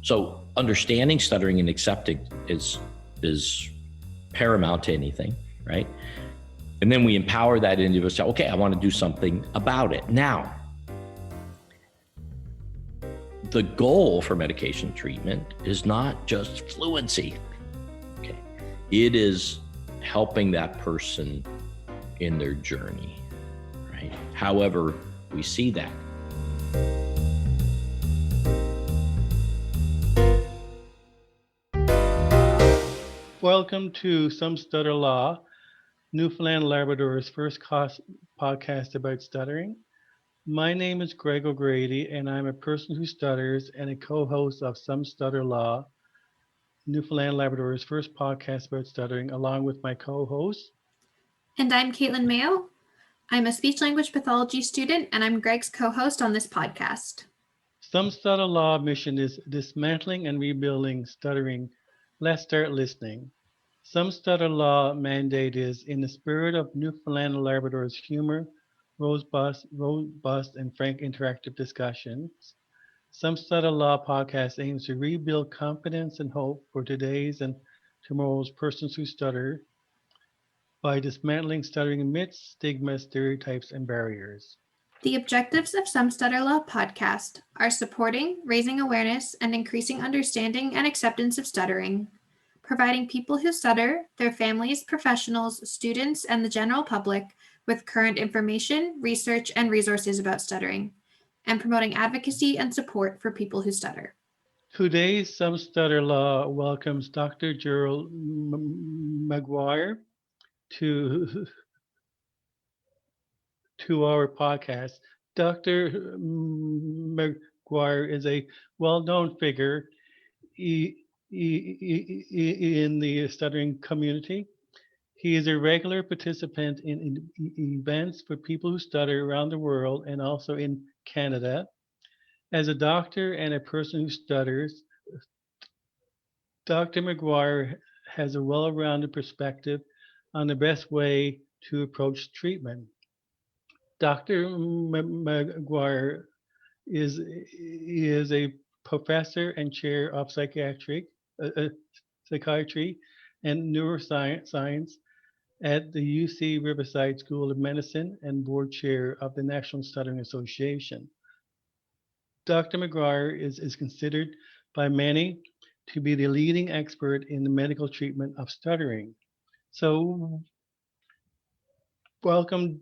So understanding stuttering and accepting is paramount to anything, right? And then we empower that individual to say, okay, I want to do something about it. Now, the goal for medication treatment is not just fluency. Okay. It is helping that person in their journey, right? However we see that. Welcome to Some Stutter Law, Newfoundland Labrador's first podcast about stuttering. My name is Greg O'Grady, and I'm a person who stutters and a co-host of Some Stutter Law, Newfoundland Labrador's first podcast about stuttering, along with my co-host. And I'm Katelyn Mayo. I'm a speech-language pathology student, and I'm Greg's co-host on this podcast. Some Stutter Law mission is dismantling and rebuilding stuttering. Let's start listening. Some Stutter Law mandate is in the spirit of Newfoundland and Labrador's humor, robust and frank interactive discussions. Some Stutter Law podcast aims to rebuild confidence and hope for today's and tomorrow's persons who stutter by dismantling stuttering myths, stigma, stereotypes, and barriers. The objectives of Some Stutter Law podcast are supporting, raising awareness, and increasing understanding and acceptance of stuttering, providing people who stutter, their families, professionals, students, and the general public with current information, research, and resources about stuttering, and promoting advocacy and support for people who stutter. Today's Some Stutter Law welcomes Dr. Gerald Maguire to our podcast. Dr. Maguire is a well-known figure in the stuttering community. He is a regular participant in events for people who stutter around the world and also in Canada. As a doctor and a person who stutters, Dr. Maguire has a well-rounded perspective on the best way to approach treatment. Dr. Maguire is a professor and chair of psychiatry and neuroscience at the UCR School of Medicine and board chair of the National Stuttering Association. Dr. Maguire is considered by many to be the leading expert in the medical treatment of stuttering. So, welcome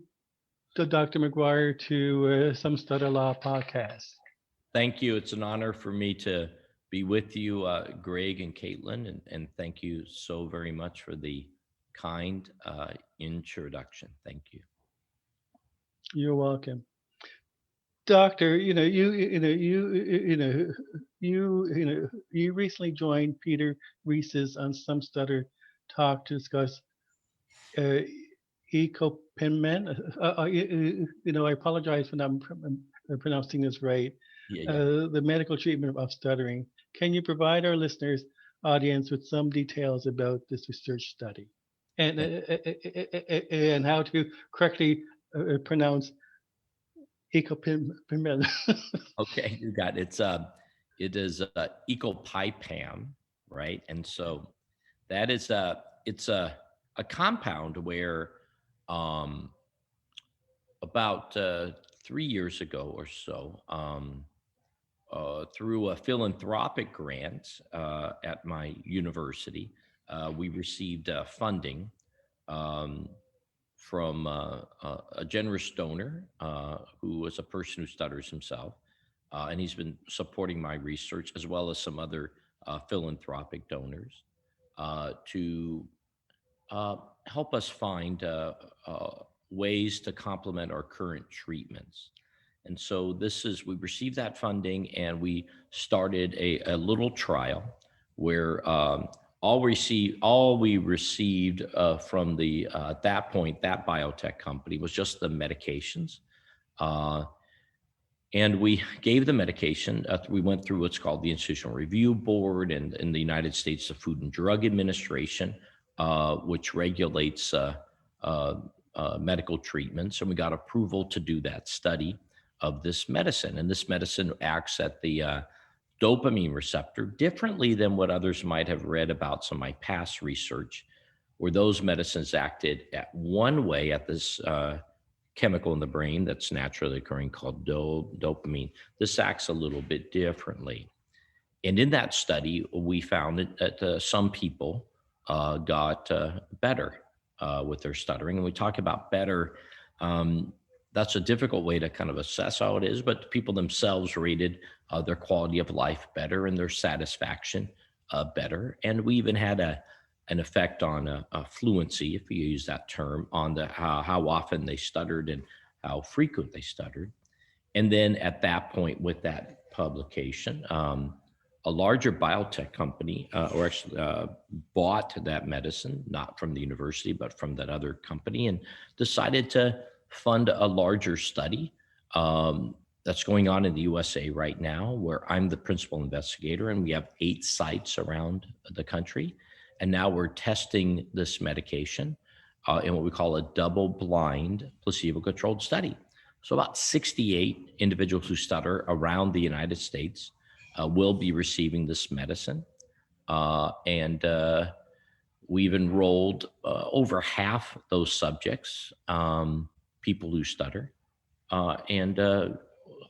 to Dr. Maguire to Some Stutter Law podcast. Thank you. It's an honor for me to be with you, Greg and Katelyn, and thank you so very much for the kind introduction. Thank you. You're welcome. Doctor, you recently joined Peter Reese's on Some Stutter Talk to discuss ecopinment. I apologize for not pronouncing this right. The medical treatment of stuttering. Can you provide our listeners audience with some details about this research study and how to correctly pronounce ecopinment? Okay, you got it. It is ecopipam, right? And so that is it's a compound where about 3 years ago or so, through a philanthropic grant at my university, we received funding from a generous donor who was a person who stutters himself. And he's been supporting my research as well as some other philanthropic donors to help us find ways to complement our current treatments. And so we received that funding and we started a little trial where all we received from the at that point, that biotech company was just the medications. And we gave the medication. We went through what's called the Institutional Review Board and in the United States, the Food and Drug Administration, which regulates medical treatments. And we got approval to do that study of this medicine. And this medicine acts at the dopamine receptor differently than what others might have read about some of my past research, where those medicines acted at one way at this chemical in the brain that's naturally occurring called dopamine. This acts a little bit differently. And in that study, we found that some people got better with their stuttering. And we talk about better. That's a difficult way to kind of assess how it is, but people themselves rated their quality of life better and their satisfaction better. And we even had an effect on fluency, if you use that term, on how often they stuttered and how frequent they stuttered. And then at that point, with that publication, a larger biotech company, or actually bought that medicine, not from the university, but from that other company, and decided to fund a larger study that's going on in the USA right now, where I'm the principal investigator, and we have 8 sites around the country. And now we're testing this medication in what we call a double-blind, placebo-controlled study. So about 68 individuals who stutter around the United States will be receiving this medicine. And we've enrolled over half those subjects, people who stutter. And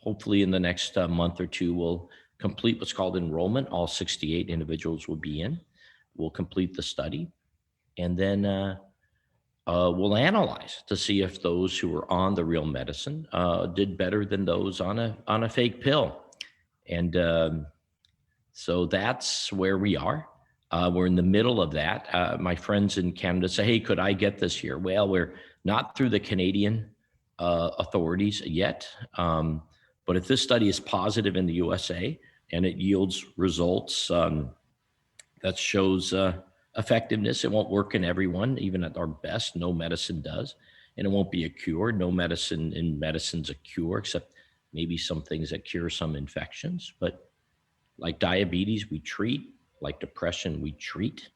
hopefully in the next month or two, we'll complete what's called enrollment. All 68 individuals will be in. We'll complete the study. And then we'll analyze to see if those who were on the real medicine did better than those on a fake pill. And so that's where we are. We're in the middle of that. My friends in Canada say, hey, could I get this here? Well, we're not through the Canadian authorities yet. But if this study is positive in the USA and it yields results that shows effectiveness, it won't work in everyone, even at our best. No medicine does. And it won't be a cure. No medicine in medicine's a cure, except maybe some things that cure some infections. But like diabetes, we treat. Like depression, we treat.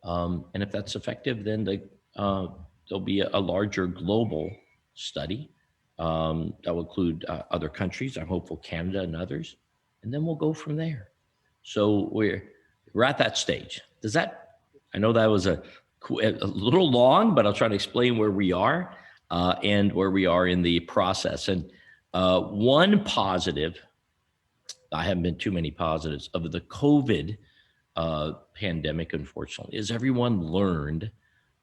And if that's effective, then there'll be a larger global study that will include other countries. I'm hopeful Canada and others. And then we'll go from there. So we're at that stage. Does that, I know that was a little long, but I'll try to explain where we are and where we are in the process. And one positive, I haven't been too many positives of the COVID pandemic, unfortunately, is everyone learned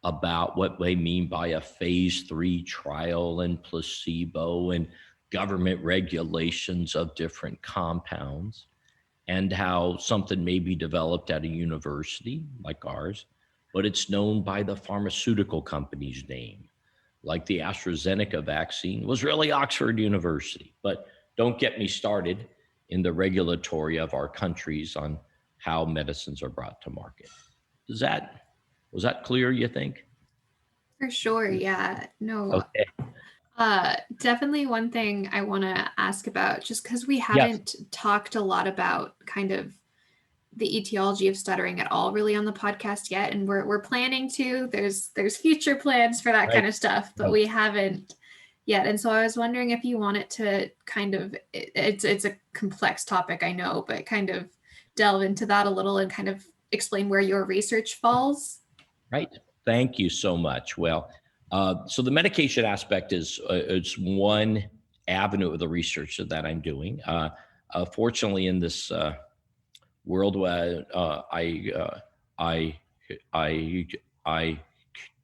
about what they mean by a phase 3 trial and placebo and government regulations of different compounds, and how something may be developed at a university like ours, but it's known by the pharmaceutical company's name. Like the AstraZeneca vaccine was really Oxford University, but don't get me started in the regulatory of our countries on how medicines are brought to market. Was that clear, you think? For sure, yeah. No. Okay. Definitely one thing I want to ask about, just because we Yes. haven't talked a lot about kind of the etiology of stuttering at all really on the podcast yet, and we're planning to. There's future plans for that Right. kind of stuff, but Right. we haven't yet. And so I was wondering if you wanted to kind of, it's a complex topic, I know, but kind of delve into that a little and kind of explain where your research falls. Right. Thank you so much. Well, so the medication aspect is it's one avenue of the research that I'm doing. Fortunately, in this world where I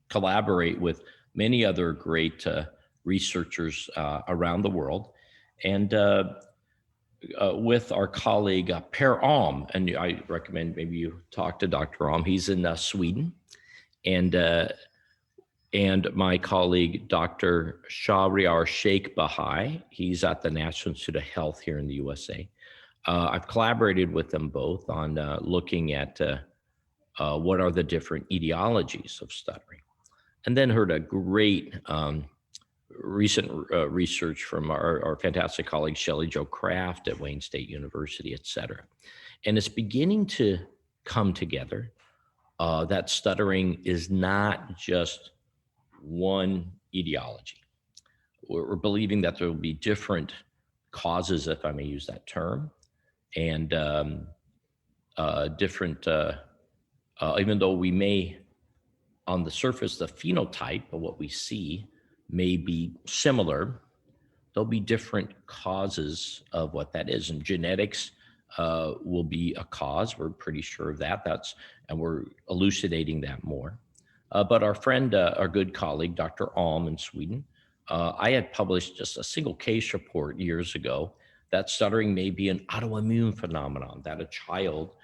collaborate with many other great researchers around the world, and with our colleague Per Alm, and I recommend maybe you talk to Dr. Alm. He's in Sweden, and my colleague Dr. Shahriar Sheikh Bahai. He's at the National Institute of Health here in the USA. I've collaborated with them both on looking at what are the different etiologies of stuttering, and then heard a great recent research from our fantastic colleague Shelley Jo Kraft at Wayne State University, et cetera. And it's beginning to come together that stuttering is not just one etiology. We're believing that there will be different causes, if I may use that term, and different, even though we may, on the surface, the phenotype of what we see may be similar, there'll be different causes of what that is. And genetics will be a cause. We're pretty sure of that. And we're elucidating that more. But our friend, our good colleague, Dr. Alm in Sweden, I had published just a single case report years ago that stuttering may be an autoimmune phenomenon, that a child,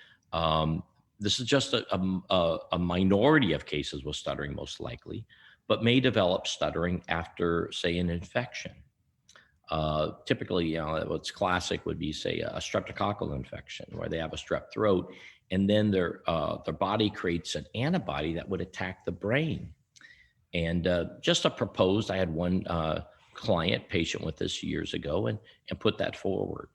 this is just a minority of cases with stuttering most likely, but may develop stuttering after, say, an infection. Typically, what's classic would be, say, a streptococcal infection where they have a strep throat, and then their body creates an antibody that would attack the brain. And just a proposed, I had one patient with this years ago and put that forward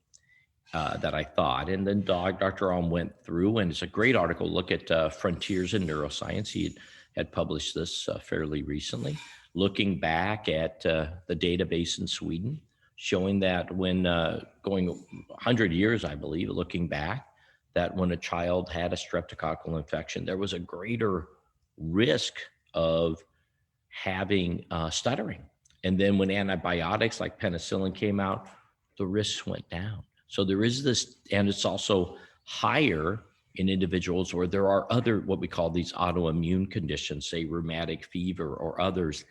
that I thought. And then Dr. Alm went through, and it's a great article, look at Frontiers in Neuroscience. He had published this fairly recently, looking back at the database in Sweden, showing that when going 100 years, I believe, looking back, that when a child had a streptococcal infection, there was a greater risk of having stuttering. And then when antibiotics like penicillin came out, the risks went down. So there is this, and it's also higher in individuals where there are other, what we call these autoimmune conditions, say rheumatic fever or others,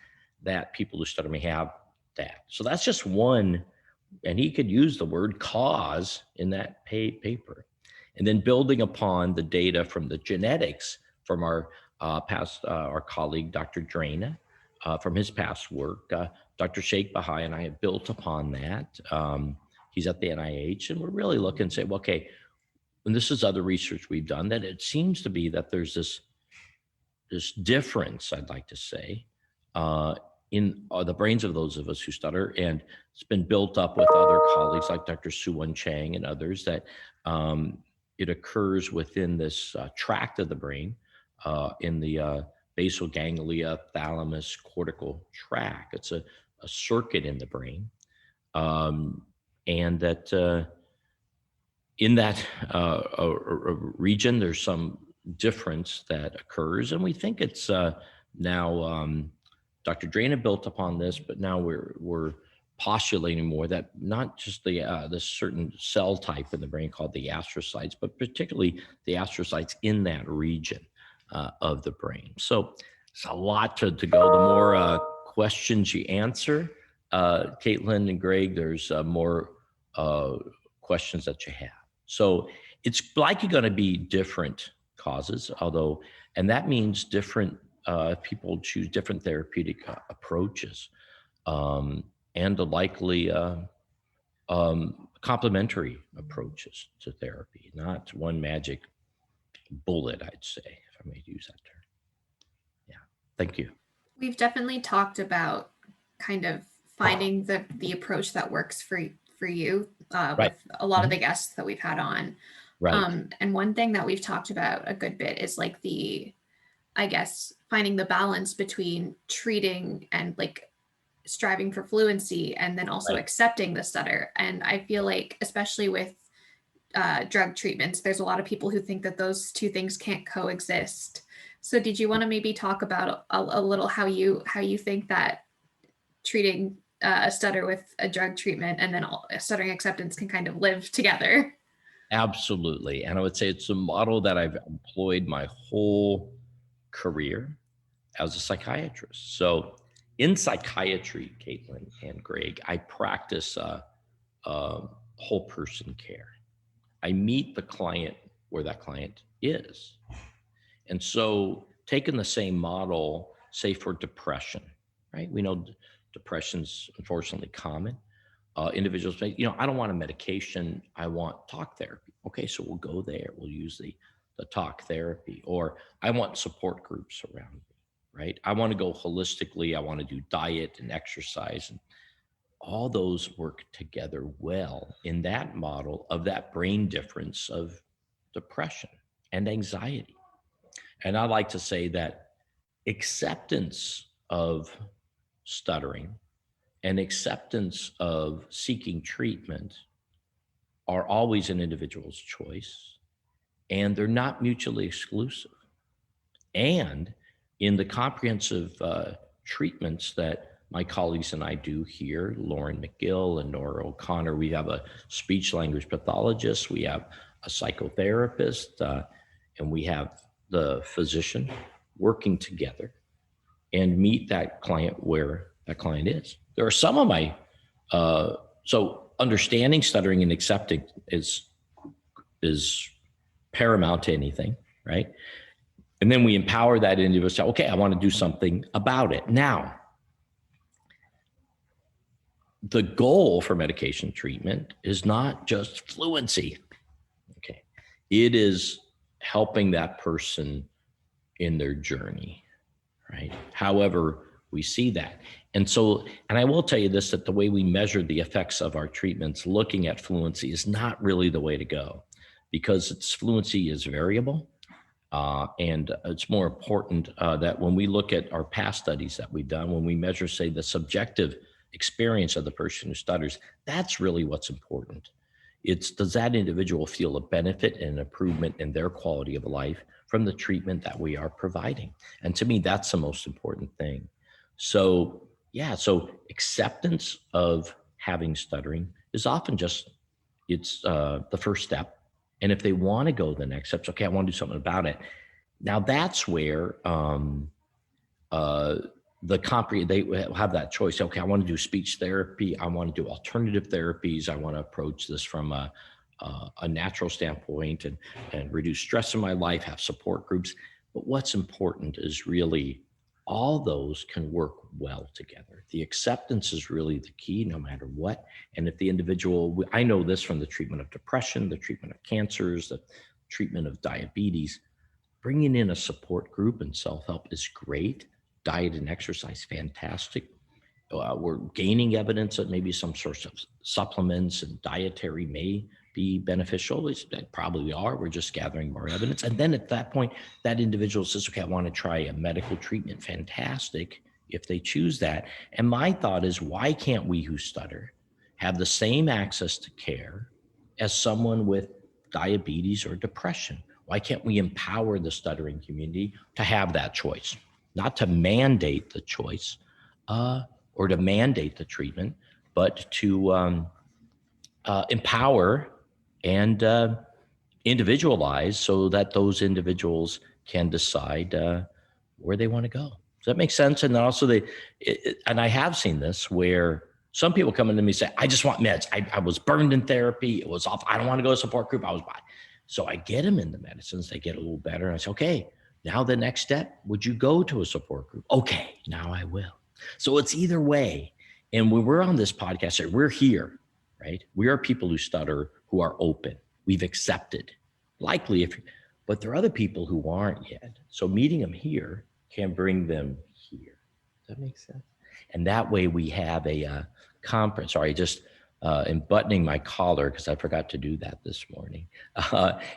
that people who stutter may have that. So that's just one, and he could use the word cause in that paper. And then building upon the data from the genetics from our our colleague, Dr. Drana, from his past work, Dr. Sheikh Bahai and I have built upon that. He's at the NIH, and we're really looking and say, well, okay, and this is other research we've done, that it seems to be that there's this difference, I'd like to say, in the brains of those of us who stutter. And it's been built up with other colleagues like Dr. Suwon Chang and others, that it occurs within this tract of the brain, in the basal ganglia, thalamus, cortical tract. It's a circuit in the brain. And that in that region, there's some difference that occurs. And we think it's now, Dr. Drana built upon this, but now we're postulating more that not just this certain cell type in the brain called the astrocytes, but particularly the astrocytes in that region of the brain. So it's a lot to go. The more questions you answer, Katelyn and Greg, there's more questions that you have. So it's likely going to be different causes, although, and that means different people choose different therapeutic approaches, and the likely complementary approaches to therapy, not one magic bullet, I'd say, if I may use that term. Yeah, thank you. We've definitely talked about kind of finding the approach that works for you Right. with a lot of the guests that we've had on. Right. And one thing that we've talked about a good bit is like I guess, finding the balance between treating and like striving for fluency and then also Right. accepting the stutter. And I feel like, especially with drug treatments, there's a lot of people who think that those two things can't coexist. So did you want to maybe talk about a little how you think that treating a stutter with a drug treatment and then stuttering acceptance can kind of live together? Absolutely. And I would say it's a model that I've employed my whole career as a psychiatrist. So in psychiatry, Katelyn and Greg, I practice whole person care. I meet the client where that client is. And so taking the same model, say for depression, right? We know depression's unfortunately common. Individuals say, I don't want a medication, I want talk therapy. Okay, so we'll go there, we'll use the talk therapy. Or I want support groups around me, right? I want to go holistically, I want to do diet and exercise, and all those work together well in that model of that brain difference of depression and anxiety. And I like to say that acceptance of stuttering and acceptance of seeking treatment are always an individual's choice, and they're not mutually exclusive. And in the comprehensive treatments that my colleagues and I do here, Lauren McGill and Nora O'Connor, we have a speech language pathologist, we have a psychotherapist, and we have the physician working together and meet that client where that client is. There are some of my, so understanding stuttering and accepting is paramount to anything, right? And then we empower that individual to say, okay, I want to do something about it. Now, the goal for medication treatment is not just fluency. Okay. It is helping that person in their journey, right? However we see that. And so, and I will tell you this, that the way we measure the effects of our treatments, looking at fluency is not really the way to go, because its fluency is variable. And it's more important that when we look at our past studies that we've done, when we measure, say, the subjective experience of the person who stutters, that's really what's important. It's, does that individual feel a benefit and an improvement in their quality of life from the treatment that we are providing? And to me, that's the most important thing. So yeah, so acceptance of having stuttering is often just, it's the first step. And if they want to go the next steps, okay, I want to do something about it. Now that's where they have that choice. Okay, I want to do speech therapy. I want to do alternative therapies. I want to approach this from a natural standpoint and reduce stress in my life, have support groups. But what's important is really all those can work well together. The acceptance is really the key, no matter what. And if the individual, I know this from the treatment of depression, the treatment of cancers, the treatment of diabetes, bringing in a support group and self-help is great. Diet and exercise, fantastic. We're gaining evidence that maybe some sorts of supplements and dietary may be beneficial. They probably are. We're just gathering more evidence. And then at that point, that individual says, okay, I want to try a medical treatment. Fantastic, if they choose that. And my thought is, why can't we who stutter have the same access to care as someone with diabetes or depression? Why can't we empower the stuttering community to have that choice? Not to mandate the choice or to mandate the treatment, but to empower and individualize so that those individuals can decide where they want to go. Does that make sense? And then also and I have seen this where some people come into me and say, I just want meds. I was burned in therapy. It was off. I don't want to go to a support group. I was bad. So I get them into medicines. They get a little better. And I say, okay, now the next step, would you go to a support group? Okay, now I will. So it's either way. And when we're on this podcast, we're here, right? We are people who stutter, who are open. We've accepted, likely, but there are other people who aren't yet. So meeting them here can bring them here. Does that make sense? And that way we have a conference. Sorry, just am buttoning my collar because I forgot to do that this morning.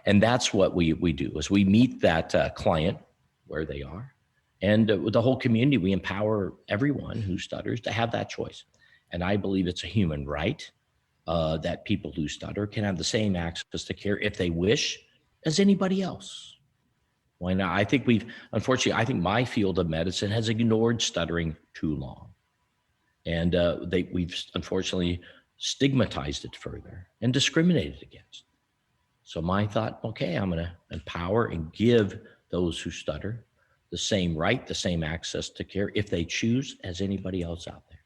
And that's what we do, is we meet that client where they are. And with the whole community, we empower everyone who stutters to have that choice. And I believe it's a human right that people who stutter can have the same access to care if they wish as anybody else. Why not? I think unfortunately, I think my field of medicine has ignored stuttering too long. And we've unfortunately stigmatized it further and discriminated against. So my thought, okay, I'm going to empower and give those who stutter the same right, the same access to care if they choose as anybody else out there.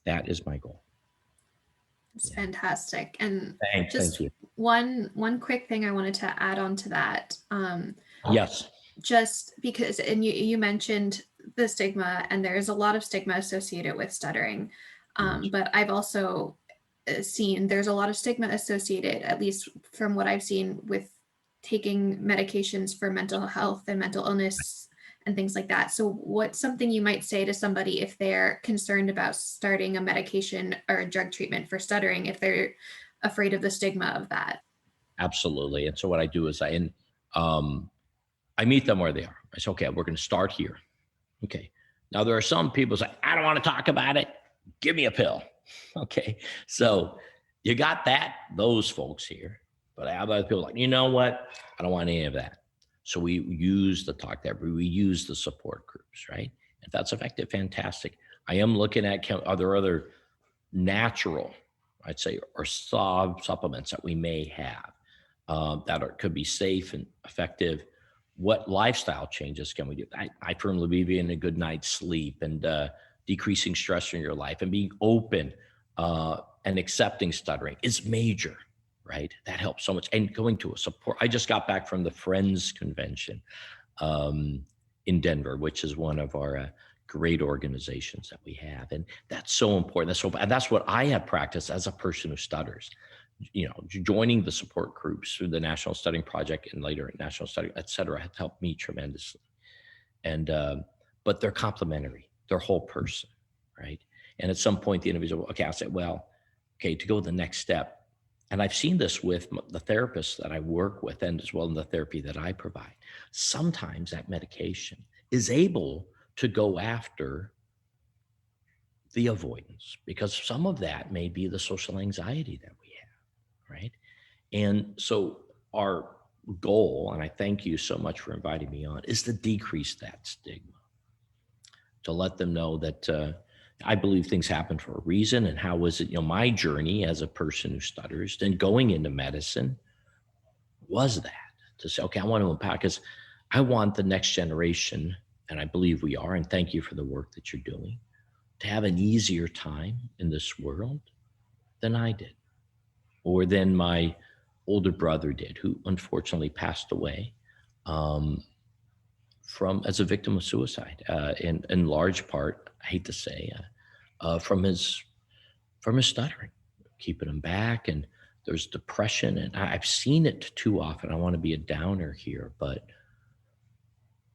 That is my goal. It's fantastic. And thank you. One quick thing I wanted to add on to that. Yes. Just because, and you mentioned the stigma, and there's a lot of stigma associated with stuttering. But I've also seen there's a lot of stigma associated, at least from what I've seen, with taking medications for mental health and mental illness and things like that. So what's something you might say to somebody if they're concerned about starting a medication or a drug treatment for stuttering, if they're afraid of the stigma of that? Absolutely. And so what I do is I meet them where they are. I say, okay, we're going to start here. Okay. Now there are some people who say, I don't want to talk about it. Give me a pill. Okay. So you got those folks here, but I have other people like, you know what? I don't want any of that. So we use the talk therapy, we use the support groups, right? If that's effective, fantastic. I am looking at, are there other natural, I'd say, or supplements that we may have that could be safe and effective? What lifestyle changes can we do? I firmly believe in a good night's sleep and decreasing stress in your life and being open and accepting stuttering is major, right? That helps so much. And going to a support. I just got back from the Friends Convention in Denver, which is one of our great organizations that we have. And that's so important. And that's what I have practiced as a person who stutters. You know, joining the support groups through the National Stuttering Project and later National Stuttering, et cetera, have helped me tremendously. And, but they're complementary, they're whole person, right? And at some point the individual, okay, I'll say, well, okay, to go the next step. And I've seen this with the therapists that I work with and as well in the therapy that I provide. Sometimes that medication is able to go after the avoidance because some of that may be the social anxiety that we have, right? And so our goal, and I thank you so much for inviting me on, is to decrease that stigma, to let them know that I believe things happen for a reason. And how was it, you know, my journey as a person who stutters, then going into medicine was that to say, okay, I want to impact because I want the next generation, and I believe we are, and thank you for the work that you're doing, to have an easier time in this world than I did, or than my older brother did, who unfortunately passed away as a victim of suicide, in large part, I hate to say, from his stuttering, keeping him back. And there's depression, and I've seen it too often. I want to be a downer here, but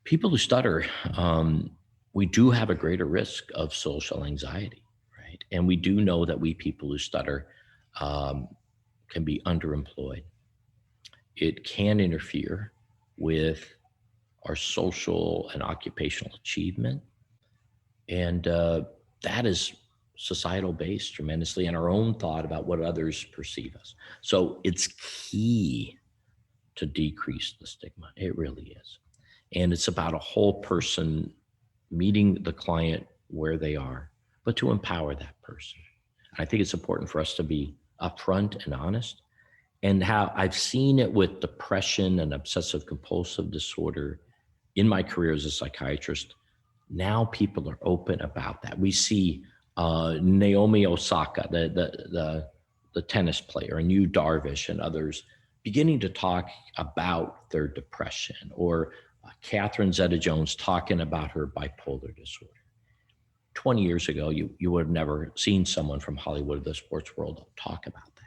people who stutter, we do have a greater risk of social anxiety, right? And we do know that we people who stutter can be underemployed. It can interfere with our social and occupational achievement. And that is societal based tremendously, and our own thought about what others perceive us. So it's key to decrease the stigma. It really is. And it's about a whole person meeting the client where they are, but to empower that person. I think it's important for us to be upfront and honest. And how I've seen it with depression and obsessive compulsive disorder in my career as a psychiatrist. Now people are open about that. We see Naomi Osaka, the tennis player, and Yu Darvish and others beginning to talk about their depression, or Catherine Zeta-Jones talking about her bipolar disorder. 20 years ago, you would have never seen someone from Hollywood or the sports world talk about that.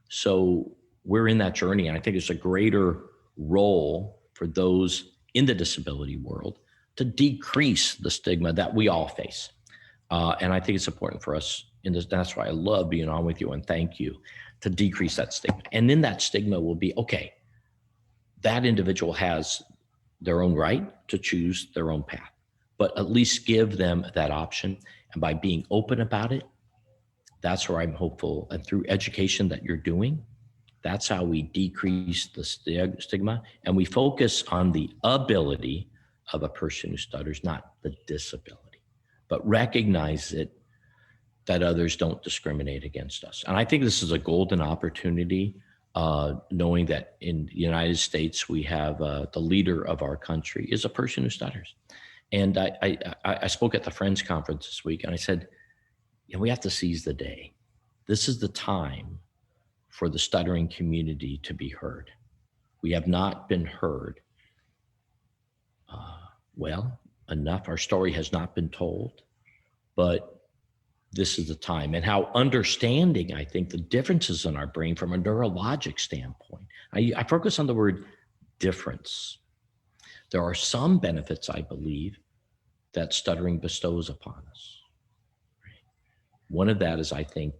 So we're in that journey, and I think it's a greater role for those in the disability world to decrease the stigma that we all face. And I think it's important for us in this. That's why I love being on with you, and thank you, to decrease that stigma. And then that stigma will be, okay, that individual has their own right to choose their own path, but at least give them that option. And by being open about it, that's where I'm hopeful. And through education that you're doing, that's how we decrease the stigma. And we focus on the ability of a person who stutters, not the disability, but recognize it, that others don't discriminate against us. And I think this is a golden opportunity, knowing that in the United States, we have the leader of our country is a person who stutters. And I spoke at the Friends Conference this week, and I said, you know, we have to seize the day. This is the time for the stuttering community to be heard. We have not been heard well enough. Our story has not been told, but this is the time. And how understanding, I think, the differences in our brain from a neurologic standpoint. I focus on the word difference. There are some benefits, I believe, that stuttering bestows upon us. One of that is, I think,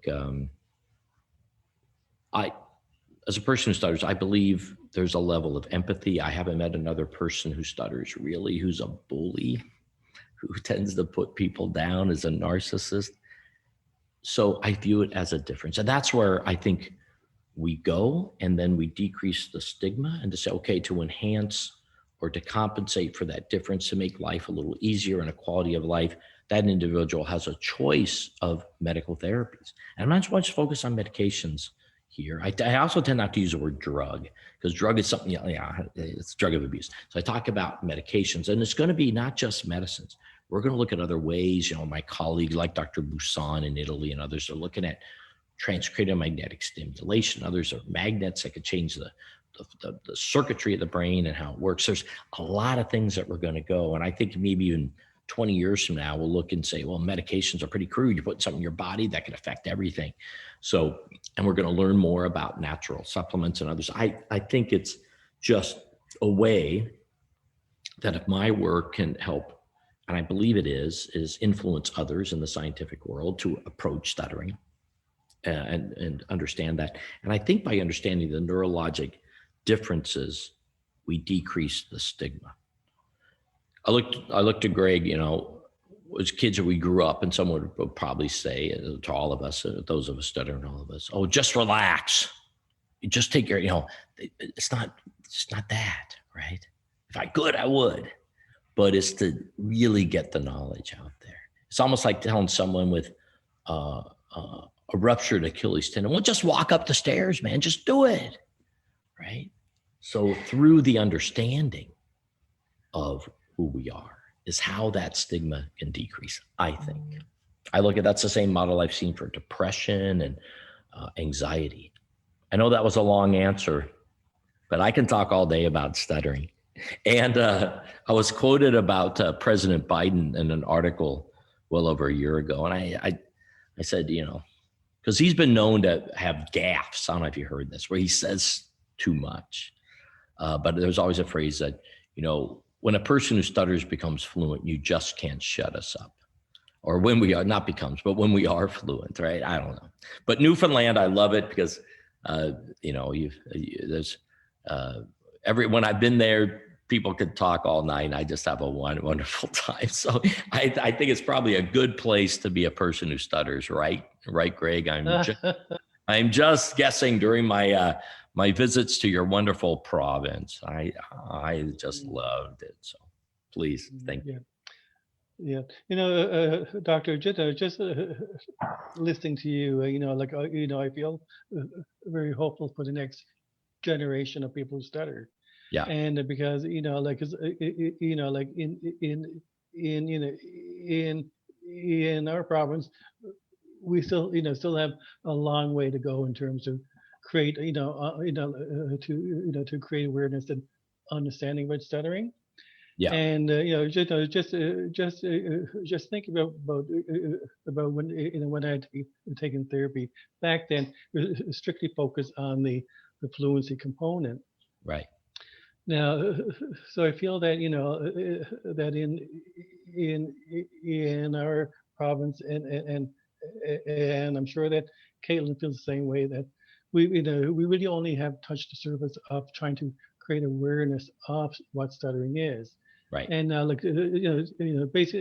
as a person who stutters, I believe there's a level of empathy. I haven't met another person who stutters really, who's a bully, who tends to put people down as a narcissist. So I view it as a difference. And that's where I think we go, and then we decrease the stigma and to say, okay, to enhance or to compensate for that difference, to make life a little easier and a quality of life, that individual has a choice of medical therapies. And I'm not just focused on medications here. I also tend not to use the word drug, because drug is something, yeah, it's drug of abuse. So I talk about medications, and it's going to be not just medicines. We're going to look at other ways. My colleagues like Dr. Busan in Italy and others are looking at transcranial magnetic stimulation. Others are magnets that could change the circuitry of the brain and how it works. There's a lot of things that we're going to go. And I think maybe even 20 years from now, we'll look and say, well, medications are pretty crude. You're putting something in your body that can affect everything. So, and we're going to learn more about natural supplements and others. I think it's just a way that if my work can help, and I believe it is influence others in the scientific world to approach stuttering and understand that. And I think by understanding the neurologic differences, we decrease the stigma. I looked at Greg, as kids, we grew up, and someone would probably say to all of us, those of us stuttering, all of us, oh, just relax. You just take your, it's not that, right? If I could, I would. But it's to really get the knowledge out there. It's almost like telling someone with a ruptured Achilles tendon, well, just walk up the stairs, man, just do it, right? So through the understanding of who we are is how that stigma can decrease, I think. I look at, that's the same model I've seen for depression and anxiety. I know that was a long answer, but I can talk all day about stuttering. And I was quoted about President Biden in an article well over a year ago. And I said, because he's been known to have gaffes. I don't know if you heard this, where he says too much. But there's always a phrase that, when a person who stutters becomes fluent, you just can't shut us up. Or when we are, not becomes, but when we are fluent, right? I don't know. But Newfoundland, I love it because, there's when I've been there, people could talk all night, and I just have a wonderful time. So I think it's probably a good place to be a person who stutters, right? Right, Greg? I'm just guessing during my my visits to your wonderful province. I just loved it. So please, thank you. Yeah, Doctor, just listening to you, I feel very hopeful for the next generation of people who stutter. Yeah. And because in our province, we still have a long way to go in terms of create to create awareness and understanding about stuttering. Yeah. And just think about when I had taken therapy back then, it was strictly focused on the fluency component. Right. Now, so I feel that that in our province, and I'm sure that Katelyn feels the same way, that we really only have touched the surface of trying to create awareness of what stuttering is. Right. And based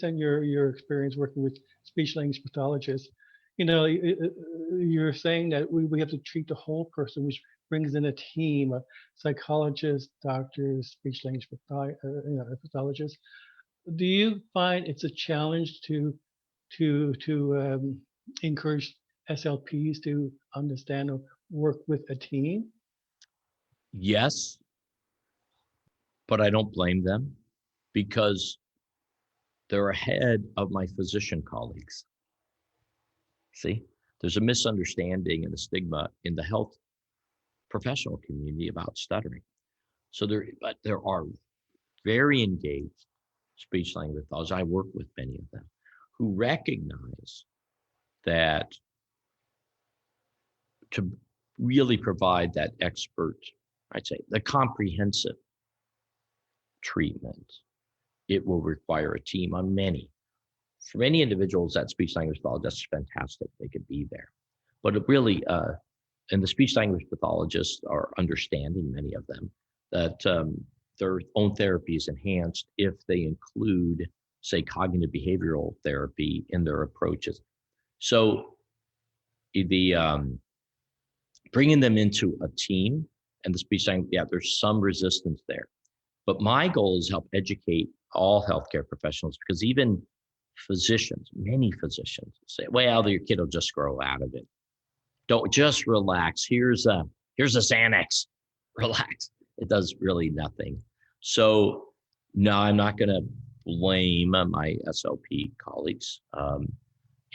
on your experience working with speech language pathologists, you're saying that we have to treat the whole person, which brings in a team of psychologists, doctors, speech language pathologists. Do you find it's a challenge to encourage SLPs to understand or work with a team? Yes, but I don't blame them, because they're ahead of my physician colleagues. See, there's a misunderstanding and a stigma in the health professional community about stuttering. So there are very engaged speech language pathologists. I work with many of them who recognize that to really provide that expert, I'd say the comprehensive treatment, it will require a team on many. For many individuals, that speech language pathologist is fantastic. They could be there. But it really, and the speech language pathologists are understanding, many of them, that their own therapy is enhanced if they include, say, cognitive behavioral therapy in their approaches. So the bringing them into a team and the speech language, yeah, there's some resistance there. But my goal is help educate all healthcare professionals, because even physicians, many physicians say, well, your kid will just grow out of it. Don't, just relax. Here's a Xanax. Relax. It does really nothing. So no, I'm not going to blame my SLP colleagues.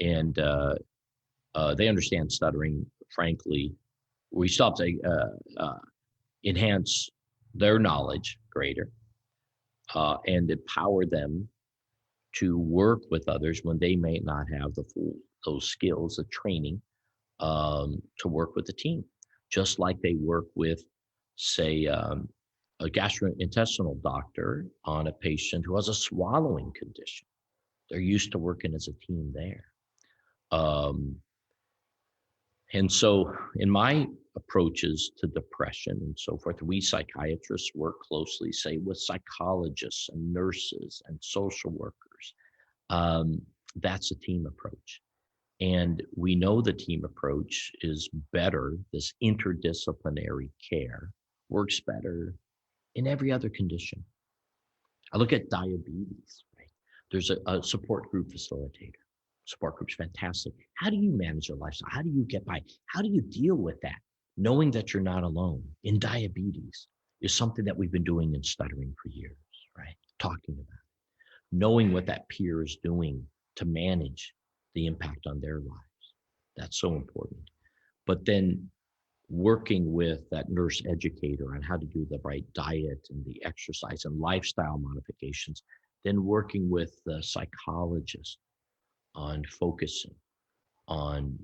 And they understand stuttering, frankly. We still have to enhance their knowledge greater and empower them to work with others when they may not have those skills, the training to work with the team, just like they work with, say, a gastrointestinal doctor on a patient who has a swallowing condition. They're used to working as a team there. And so in my approaches to depression and so forth, we psychiatrists work closely, say, with psychologists and nurses and social workers. That's a team approach. And we know the team approach is better. This interdisciplinary care works better in every other condition. I look at diabetes, right? There's a support group facilitator. Support group's fantastic. How do you manage your lifestyle? How do you get by? How do you deal with that? Knowing that you're not alone in diabetes is something that we've been doing in stuttering for years, right? Talking about it. Knowing what that peer is doing to manage the impact on their lives. That's so important. But then working with that nurse educator on how to do the right diet and the exercise and lifestyle modifications, then working with the psychologist on focusing on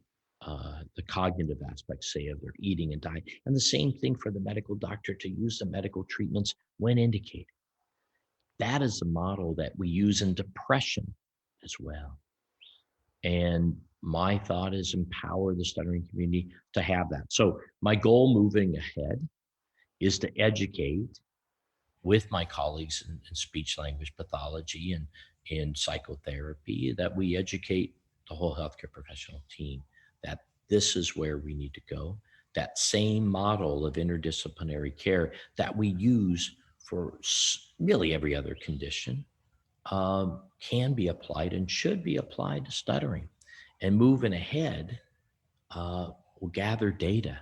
the cognitive aspects, say, of their eating and diet. And the same thing for the medical doctor to use the medical treatments when indicated. That is the model that we use in depression as well. And my thought is empower the stuttering community to have that. So my goal moving ahead is to educate with my colleagues in speech language pathology and in psychotherapy, that we educate the whole healthcare professional team that this is where we need to go. That same model of interdisciplinary care that we use for really every other condition can be applied and should be applied to stuttering. And moving ahead, we'll gather data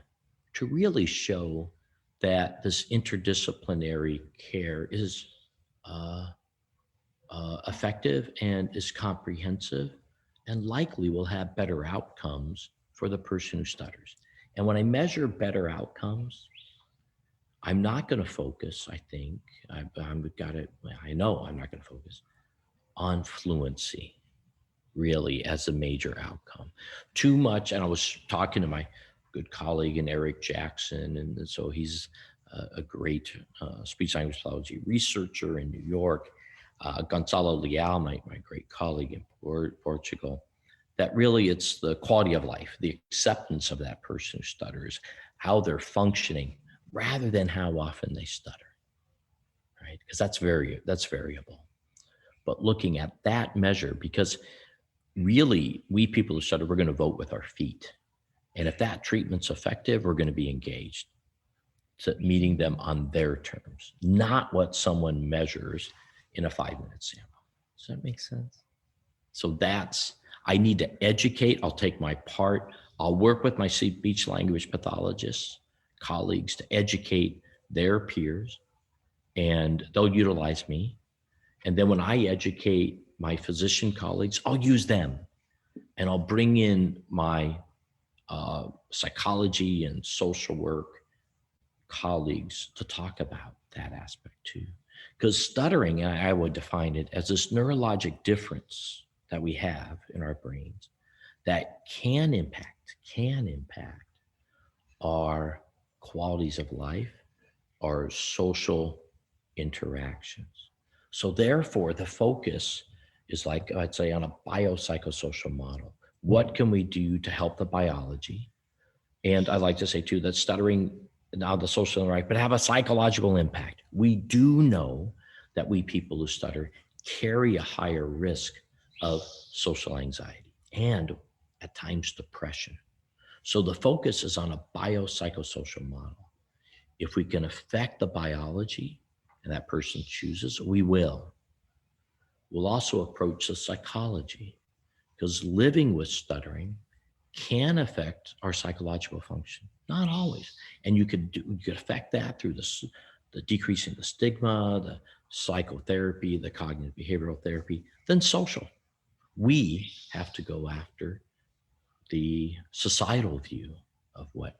to really show that this interdisciplinary care is effective and is comprehensive, and likely will have better outcomes for the person who stutters. And when I measure better outcomes, I'm not going to focus, I think, I know I'm not going to focus on fluency really as a major outcome. Too much, and I was talking to my good colleague and Eric Jackson, and so he's a great speech language pathology researcher in New York, Gonzalo Leal, my great colleague in Portugal, that really it's the quality of life, the acceptance of that person who stutters, how they're functioning, rather than how often they stutter, right? Because that's variable. But looking at that measure, because really we people who stutter, we're going to vote with our feet. And if that treatment's effective, we're going to be engaged to meeting them on their terms, not what someone measures in a 5-minute sample. Does that make sense? So I need to educate. I'll take my part. I'll work with my speech language pathologists, colleagues, to educate their peers, and they'll utilize me. And then when I educate my physician colleagues, I'll use them, and I'll bring in my psychology and social work colleagues to talk about that aspect too. Because stuttering, I would define it as this neurologic difference that we have in our brains that can impact our qualities of life, our social interactions. So therefore, the focus is, like I'd say, on a biopsychosocial model. What can we do to help the biology? And I like to say too, that stuttering, now the social interaction, but have a psychological impact. We do know that we people who stutter carry a higher risk of social anxiety and at times depression. So the focus is on a biopsychosocial model. If we can affect the biology and that person chooses, we will. We'll also approach the psychology, because living with stuttering can affect our psychological function. Not always. And you could affect that through the decreasing the stigma, the psychotherapy, the cognitive behavioral therapy, then social. We have to go after the societal view of what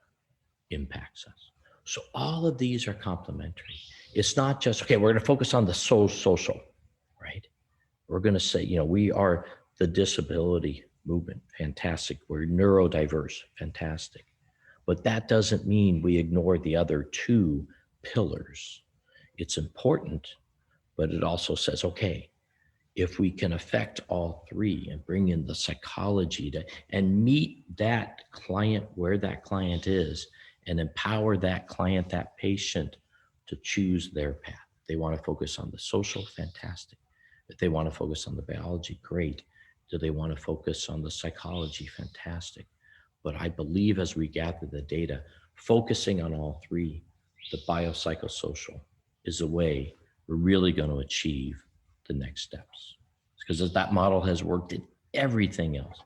impacts us. So all of these are complementary. It's not just, okay, we're going to focus on the social, right? We're going to say, you know, we are the disability movement, fantastic. We're neurodiverse, fantastic. But that doesn't mean we ignore the other two pillars. It's important, but it also says, okay, if we can affect all three and bring in the psychology and meet that client where that client is and empower that client, that patient, to choose their path. They want to focus on the social, fantastic. If they want to focus on the biology, great. Do they want to focus on the psychology, fantastic. But I believe as we gather the data, focusing on all three, the biopsychosocial, is a way we're really going to achieve the next steps. Because that model has worked in everything else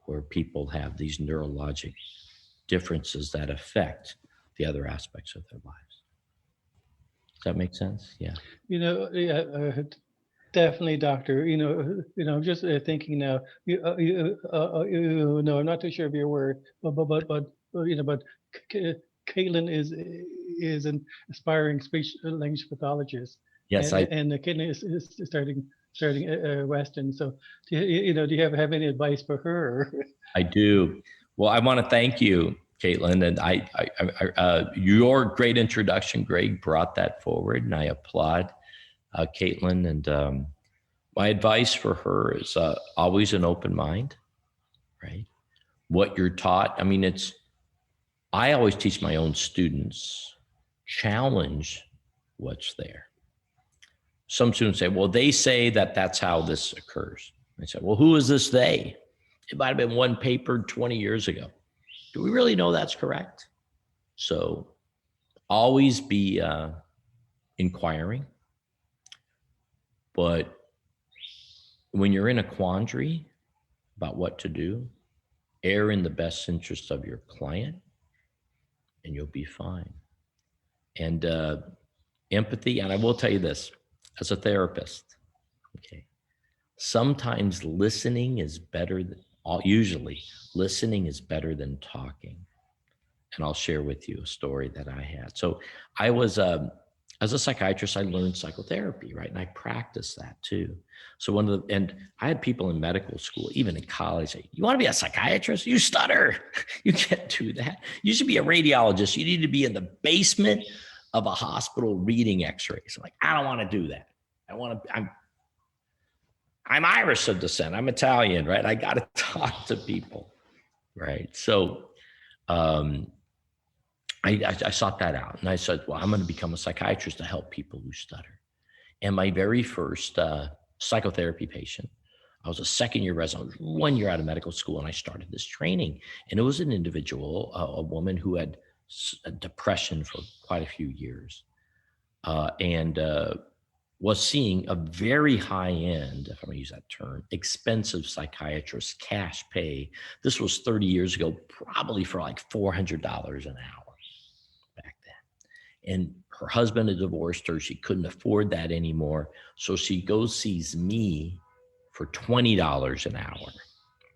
where people have these neurologic differences that affect the other aspects of their lives. Does that make sense? Yeah. You know, yeah, definitely, doctor. I'm just thinking now. I'm not too sure of your word, but Katelyn is an aspiring speech language pathologist. Yes, and Katelyn is starting Western. So, do you have any advice for her? I do. Well, I want to thank you, Katelyn, and your great introduction, Greg, brought that forward, and I applaud Katelyn. And my advice for her is always an open mind, right? What you're taught. I mean, I always teach my own students, challenge what's there. Some students say, well, they say that that's how this occurs. I said, well, who is this they? It might have been one paper 20 years ago. Do we really know that's correct? So always be inquiring. But when you're in a quandary about what to do, err in the best interest of your client and you'll be fine. And empathy, and I will tell you this, as a therapist, okay, sometimes listening is better than, usually listening is better than talking. And I'll share with you a story that I had. So I was, as a psychiatrist, I learned psychotherapy, right? And I practiced that too. So and I had people in medical school, even in college, say, you want to be a psychiatrist? You stutter. You can't do that. You should be a radiologist. You need to be in the basement of a hospital reading x-rays. I'm like, I don't want to do that. I'm Irish of descent. I'm Italian, right? I got to talk to people, right? So I sought that out, and I said, well, I'm going to become a psychiatrist to help people who stutter. And my very first psychotherapy patient, I was a second-year resident. I was 1 year out of medical school, and I started this training. And it was an individual, a woman who had depression for quite a few years, and was seeing a very high-end, if I'm going to use that term, expensive psychiatrist, cash pay. This was 30 years ago, probably for like $400 an hour back then. And her husband had divorced her. She couldn't afford that anymore. So she sees me for $20 an hour,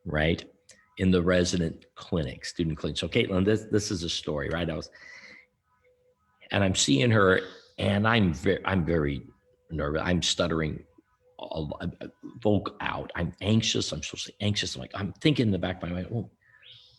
right? In the resident clinic, student clinic. So Katelyn, this is a story, right? I'm seeing her, and I'm very nervous. I'm stuttering, vocal out. I'm anxious. I'm socially anxious. I'm thinking in the back of my mind, oh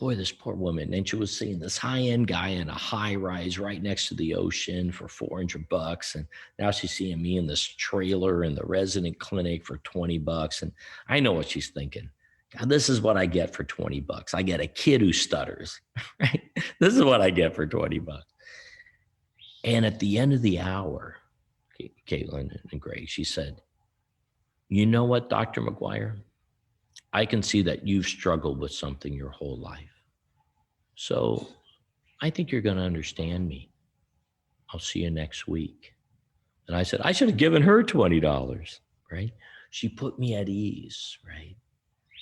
boy, this poor woman. And she was seeing this high-end guy in a high rise right next to the ocean for $400. And now she's seeing me in this trailer in the resident clinic for $20. And I know what she's thinking. God, this is what I get for $20. I get a kid who stutters, right? This is what I get for $20. And at the end of the hour, Katelyn and Greg, she said, you know what, Dr. Maguire? I can see that you've struggled with something your whole life. So I think you're going to understand me. I'll see you next week. And I said, I should have given her $20, right? She put me at ease, right?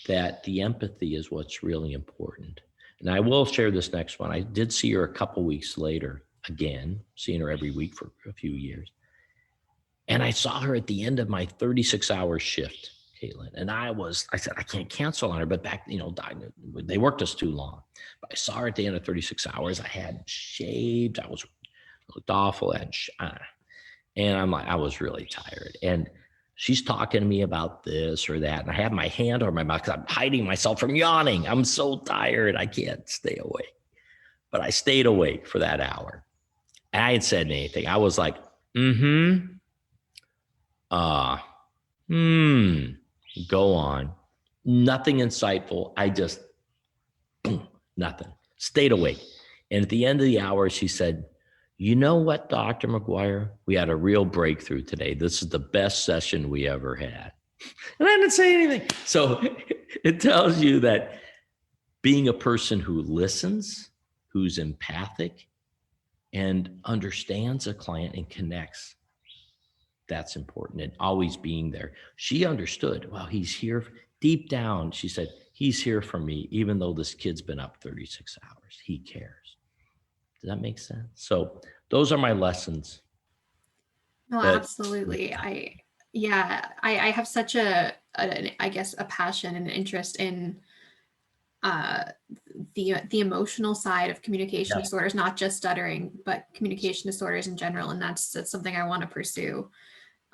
That the empathy is what's really important. And I will share this next one. I did see her a couple weeks later, again, seeing her every week for a few years. And I saw her at the end of my 36-hour shift, Katelyn. And I said, I can't cancel on her, but back, they worked us too long. But I saw her at the end of 36 hours. I had shaved. Looked awful. And I was really tired. And she's talking to me about this or that. And I have my hand over my mouth because I'm hiding myself from yawning. I'm so tired. I can't stay awake. But I stayed awake for that hour. And I hadn't said anything. I was like, go on. Nothing insightful. I just, boom, nothing. Stayed awake. And at the end of the hour, she said, you know what, Dr. Maguire? We had a real breakthrough today. This is the best session we ever had. And I didn't say anything. So it tells you that being a person who listens, who's empathic, and understands a client and connects, that's important. And always being there. She understood, well, he's here. Deep down, she said, he's here for me, even though this kid's been up 36 hours. He cares. Does that make sense? So those are my lessons. No, absolutely. I have such a passion and interest in the emotional side of communication disorders, not just stuttering, but communication disorders in general. And that's something I want to pursue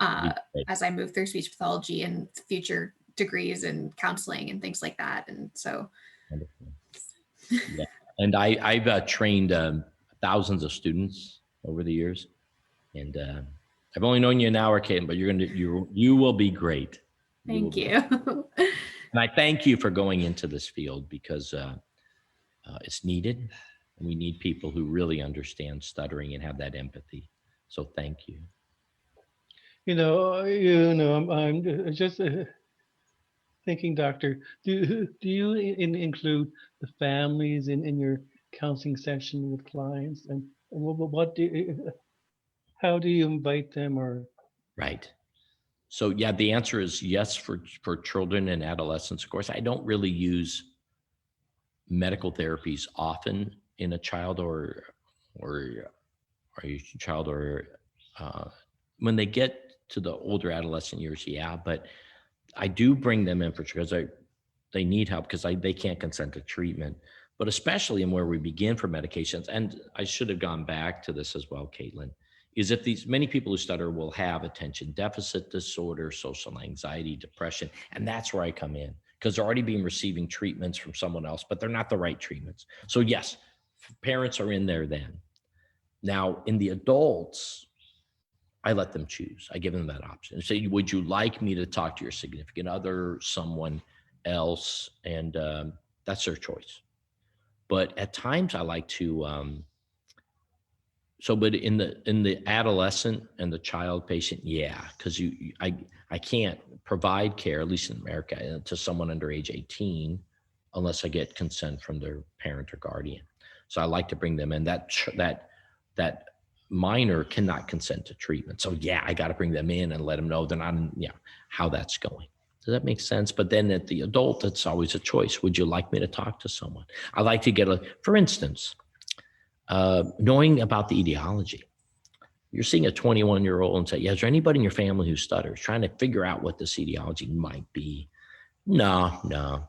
as I move through speech pathology and future degrees in counseling and things like that. And so. Yeah. And I've trained thousands of students over the years, and I've only known you an hour, Katelyn, but you will be great. Thank you. And I thank you for going into this field because it's needed, and we need people who really understand stuttering and have that empathy. So thank you. I'm just thinking, Doctor, do you include the families in your counseling session with clients, and how do you invite them? Or right? So yeah, the answer is yes for children and adolescents. Of course, I don't really use medical therapies often in a child or a child when they get to the older adolescent years, yeah. But I do bring them in because they need help because they can't consent to treatment. But especially in where we begin for medications, and I should have gone back to this as well, Katelyn, is if many people who stutter will have attention deficit disorder, social anxiety, depression, and that's where I come in because they're already receiving treatments from someone else, but they're not the right treatments. So yes, parents are in there then. Now in the adults, I let them choose. I give them that option. Say, would you like me to talk to your significant other, someone else? And that's their choice. But at times I like to, but in the adolescent and the child patient, yeah, because I can't provide care, at least in America, to someone under age 18 unless I get consent from their parent or guardian. So I like to bring them in. That minor cannot consent to treatment. So yeah, I got to bring them in and let them know they're not, how that's going. Does that make sense? But then at the adult, it's always a choice. Would you like me to talk to someone? I like to get for instance, knowing about the etiology. You're seeing a 21-year-old and say, yeah, is there anybody in your family who stutters? Trying to figure out what this etiology might be. No.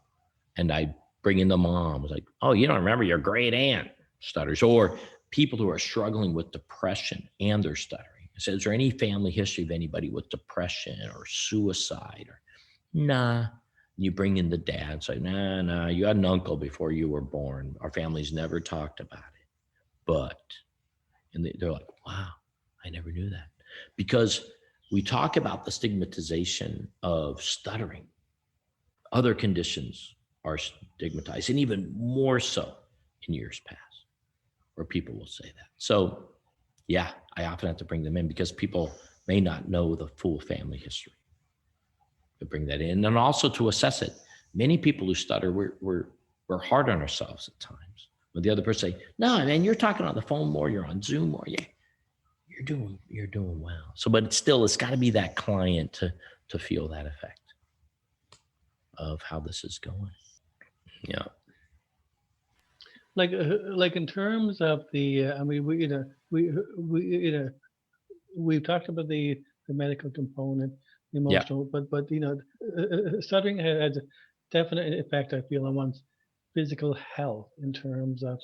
And I bring in the mom. Like, oh, you don't remember your great aunt stutters, or people who are struggling with depression and they're stuttering. I said, is there any family history of anybody with depression or suicide? Or nah. You bring in the dad and say, nah, you had an uncle before you were born. Our family's never talked about it. But, and they're like, wow, I never knew that. Because we talk about the stigmatization of stuttering. Other conditions are stigmatized, and even more so in years past, where people will say that. So yeah, I often have to bring them in because people may not know the full family history. To bring that in, and also to assess it. Many people who stutter, we're hard on ourselves at times. When the other person say, no, man, you're talking on the phone more, you're on Zoom more. Yeah, you're doing well. So, but it's got to be that client to feel that effect of how this is going. Yeah. Like in terms of the, I mean, we've talked about the medical component, the emotional, but stuttering has a definite effect, I feel, on one's physical health in terms of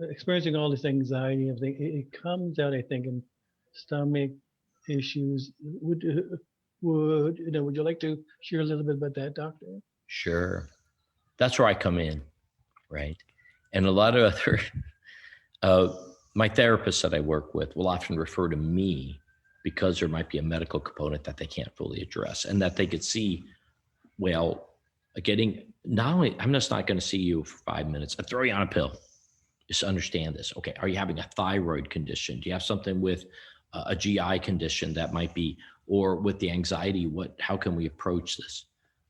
experiencing all this anxiety and everything. It comes out, I think, in stomach issues. Would you like to share a little bit about that, Doctor? Sure. That's where I come in, right? And a lot of other, my therapists that I work with will often refer to me because there might be a medical component that they can't fully address, and that they could see, well, not only, I'm just not going to see you for 5 minutes, I throw you on a pill. Just understand this. Okay. Are you having a thyroid condition? Do you have something with a GI condition that might be, or with the anxiety, how can we approach this?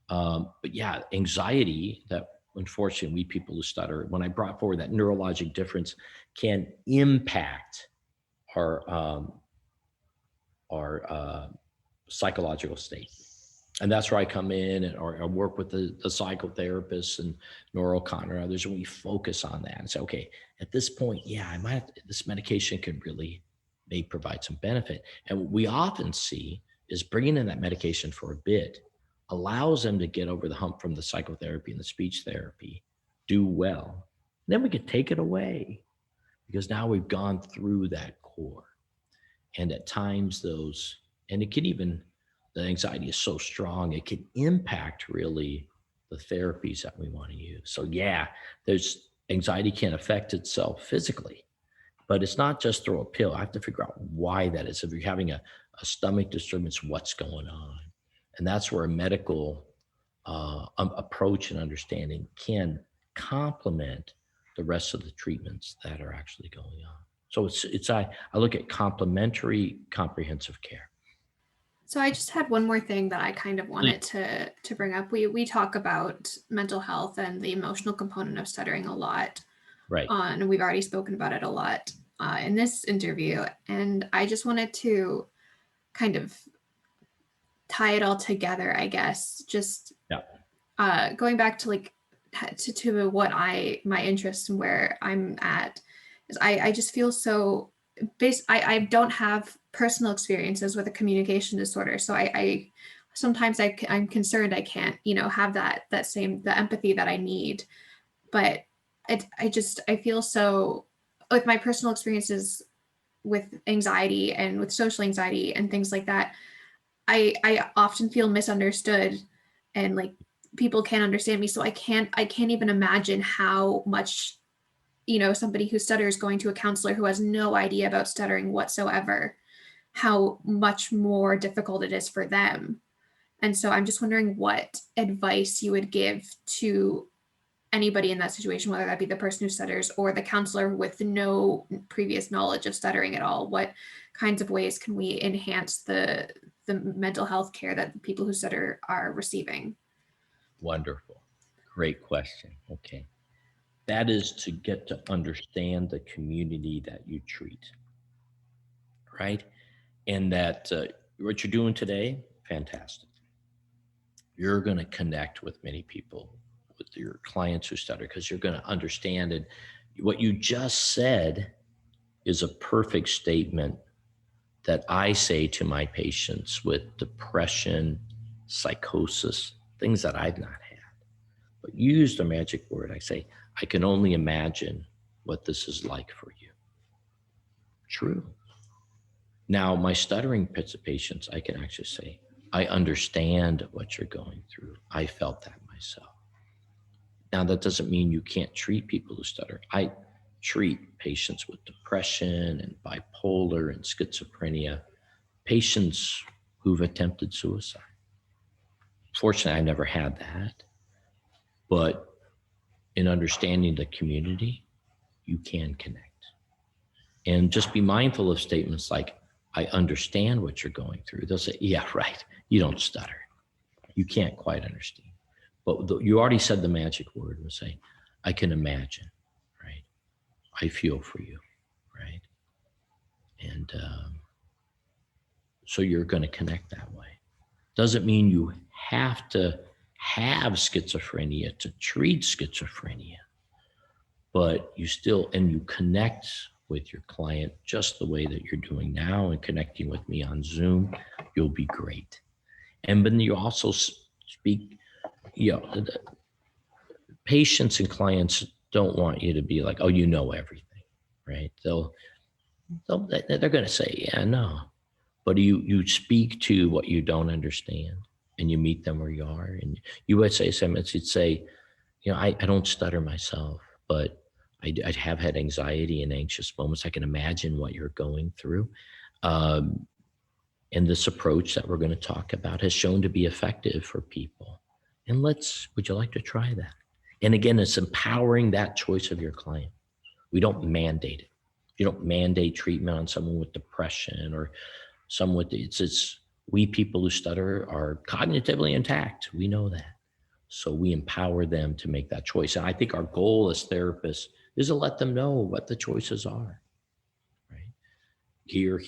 But yeah, anxiety, that unfortunately we people who stutter, when I brought forward that neurologic difference can impact our psychological state. And that's where I come in or I work with the psychotherapists and NeuroCon or others, and we focus on that and say, okay, at this point, yeah, this medication could may provide some benefit. And what we often see is bringing in that medication for a bit allows them to get over the hump from the psychotherapy and the speech therapy, do well. Then we could take it away because now we've gone through that core. And at times and it can even, the anxiety is so strong, it can impact really the therapies that we want to use. So yeah, anxiety can affect itself physically, but it's not just throw a pill. I have to figure out why that is. If you're having a stomach disturbance, what's going on? And that's where a medical approach and understanding can complement the rest of the treatments that are actually going on. So I look at complementary comprehensive care. So I just had one more thing that I kind of wanted to bring up. We talk about mental health and the emotional component of stuttering a lot. Right. And we've already spoken about it a lot in this interview. And I just wanted to kind of tie it all together, I guess. Just going back to to what my interest and where I'm at is I just feel so I don't have personal experiences with a communication disorder. So I sometimes I'm concerned I can't, have the empathy that I need. But I feel so, with my personal experiences with anxiety and with social anxiety and things like that, I often feel misunderstood and like people can't understand me. So I can't even imagine how much, somebody who stutters going to a counselor who has no idea about stuttering whatsoever, how much more difficult it is for them. And so I'm just wondering what advice you would give to anybody in that situation, whether that be the person who stutters or the counselor with no previous knowledge of stuttering at all. What kinds of ways can we enhance the mental health care that the people who stutter are receiving? Wonderful. Great question. Okay. That is to get to understand the community that you treat, right? And that what you're doing today, fantastic. You're going to connect with many people, with your clients who stutter, because you're going to understand it. What you just said is a perfect statement that I say to my patients with depression, psychosis, things that I've not had. But use the magic word. I say, I can only imagine what this is like for you. True. Now, my stuttering patients, I can actually say, I understand what you're going through. I felt that myself. Now, that doesn't mean you can't treat people who stutter. I treat patients with depression and bipolar and schizophrenia, patients who've attempted suicide. Fortunately, I never had that. But in understanding the community, you can connect. And just be mindful of statements like, I understand what you're going through. They'll say, yeah, right. You don't stutter. You can't quite understand. But you already said the magic word was saying, I can imagine, right? I feel for you, right? And so you're going to connect that way. Doesn't mean you have to have schizophrenia to treat schizophrenia, but you still, and you connect with your client just the way that you're doing now and connecting with me on Zoom, you'll be great. And then you also speak, the patients and clients don't want you to be like, oh, you know everything, right? They're going to say, yeah, no. But you speak to what you don't understand, and you meet them where you are. And you would say, you'd say, I don't stutter myself, but I have had anxiety and anxious moments. I can imagine what you're going through. And this approach that we're going to talk about has shown to be effective for people. And would you like to try that? And again, it's empowering that choice of your client. We don't mandate it. You don't mandate treatment on someone with depression or someone with, it's we people who stutter are cognitively intact. We know that. So we empower them to make that choice. And I think our goal as therapists is to let them know what the choices are, right? Here,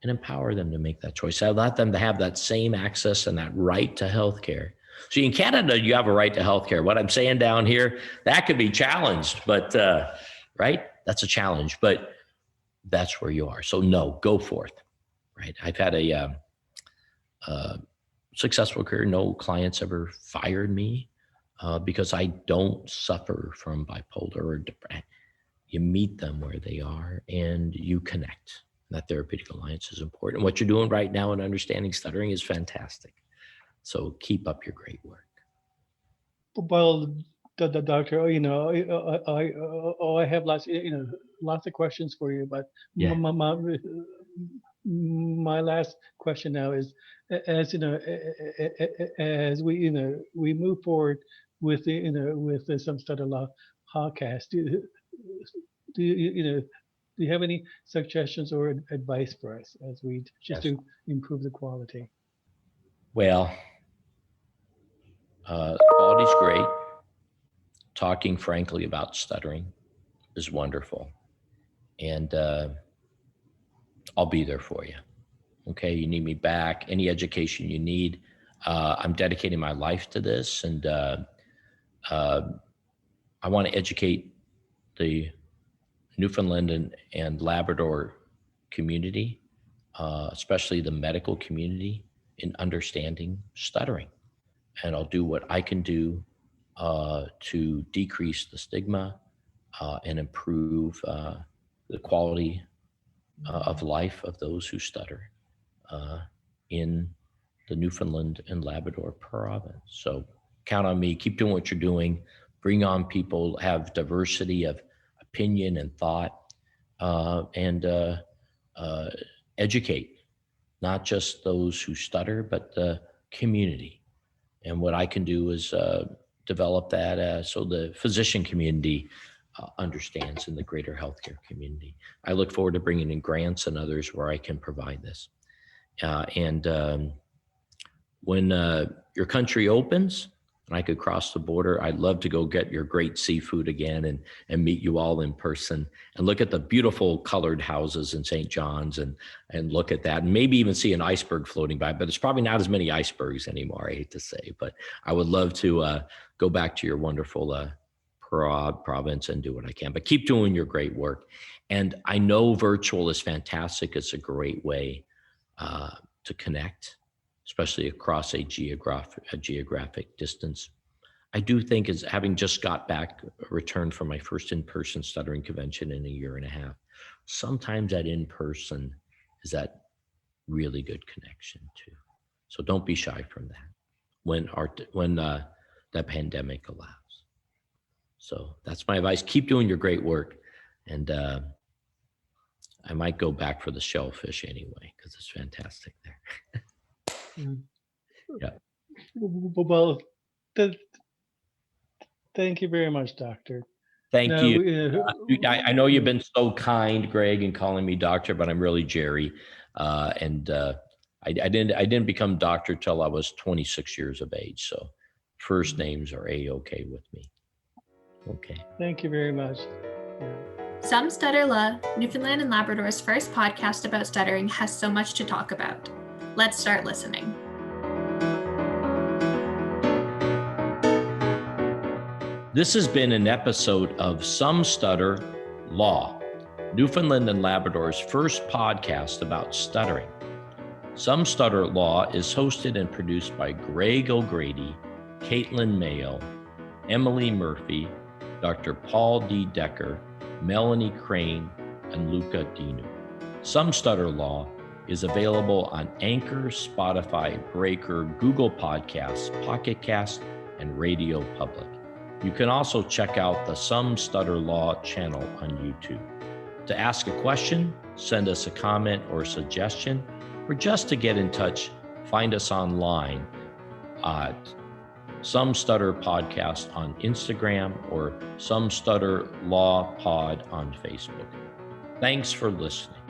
and empower them to make that choice. I let them to have that same access and that right to healthcare. See, in Canada, you have a right to healthcare. What I'm saying down here, that could be challenged, but right? That's a challenge, but that's where you are. So no, go forth, right? I've had a successful career. No clients ever fired me because I don't suffer from bipolar or depression. You meet them where they are and you connect. That therapeutic alliance is important. What you're doing right now in understanding stuttering is fantastic. So keep up your great work. Well, the doctor, I have lots of questions for you, but Yeah. my last question now is, as as we move forward with the Some Stutter Law podcast, do you have any suggestions or advice for us as we just to improve the quality? Well, quality's great. Talking frankly about stuttering is wonderful. And I'll be there for you. Okay, you need me back, any education you need. I'm dedicating my life to this, and I want to educate the Newfoundland and Labrador community, especially the medical community, in understanding stuttering. And I'll do what I can do to decrease the stigma and improve the quality of life of those who stutter in the Newfoundland and Labrador province. So count on me, keep doing what you're doing, bring on people, have diversity of opinion and thought, and educate, not just those who stutter, but the community. And what I can do is develop that so the physician community understands in the greater healthcare community. I look forward to bringing in grants and others where I can provide this. When your country opens and I could cross the border, I'd love to go get your great seafood again and meet you all in person and look at the beautiful colored houses in St. John's and look at that and maybe even see an iceberg floating by, but it's probably not as many icebergs anymore, I hate to say, but I would love to go back to your wonderful province and do what I can, but keep doing your great work. And I know virtual is fantastic. It's a great way to connect, especially across a geographic distance. I do think, as having just got back, returned from my first in-person stuttering convention in a year and a half, sometimes that in-person is that really good connection too. So don't be shy from that when that pandemic allows. So that's my advice. Keep doing your great work. And I might go back for the shellfish anyway, because it's fantastic there. Yeah. Well, thank you very much, Doctor. Thank you. I know you've been so kind, Greg, in calling me doctor, but I'm really Jerry. I didn't become doctor till I was 26 years of age. So first names are A-okay with me. Okay. Thank you very much. Yeah. Some Stutter Law, Newfoundland and Labrador's first podcast about stuttering, has so much to talk about. Let's start listening. This has been an episode of Some Stutter Law, Newfoundland and Labrador's first podcast about stuttering. Some Stutter Law is hosted and produced by Greg O'Grady, Katelyn Mayo, Emily Murphy, Dr. Paul D. Decker, Melanie Crane, and Luca Dinu. Some Stutter Law is available on Anchor, Spotify, Breaker, Google Podcasts, Pocket Cast, and Radio Public. You can also check out the Some Stutter Law channel on YouTube. To ask a question, send us a comment or suggestion, or just to get in touch, find us online at Some Stutter Podcast on Instagram or Some Stutter Law Pod on Facebook. Thanks for listening.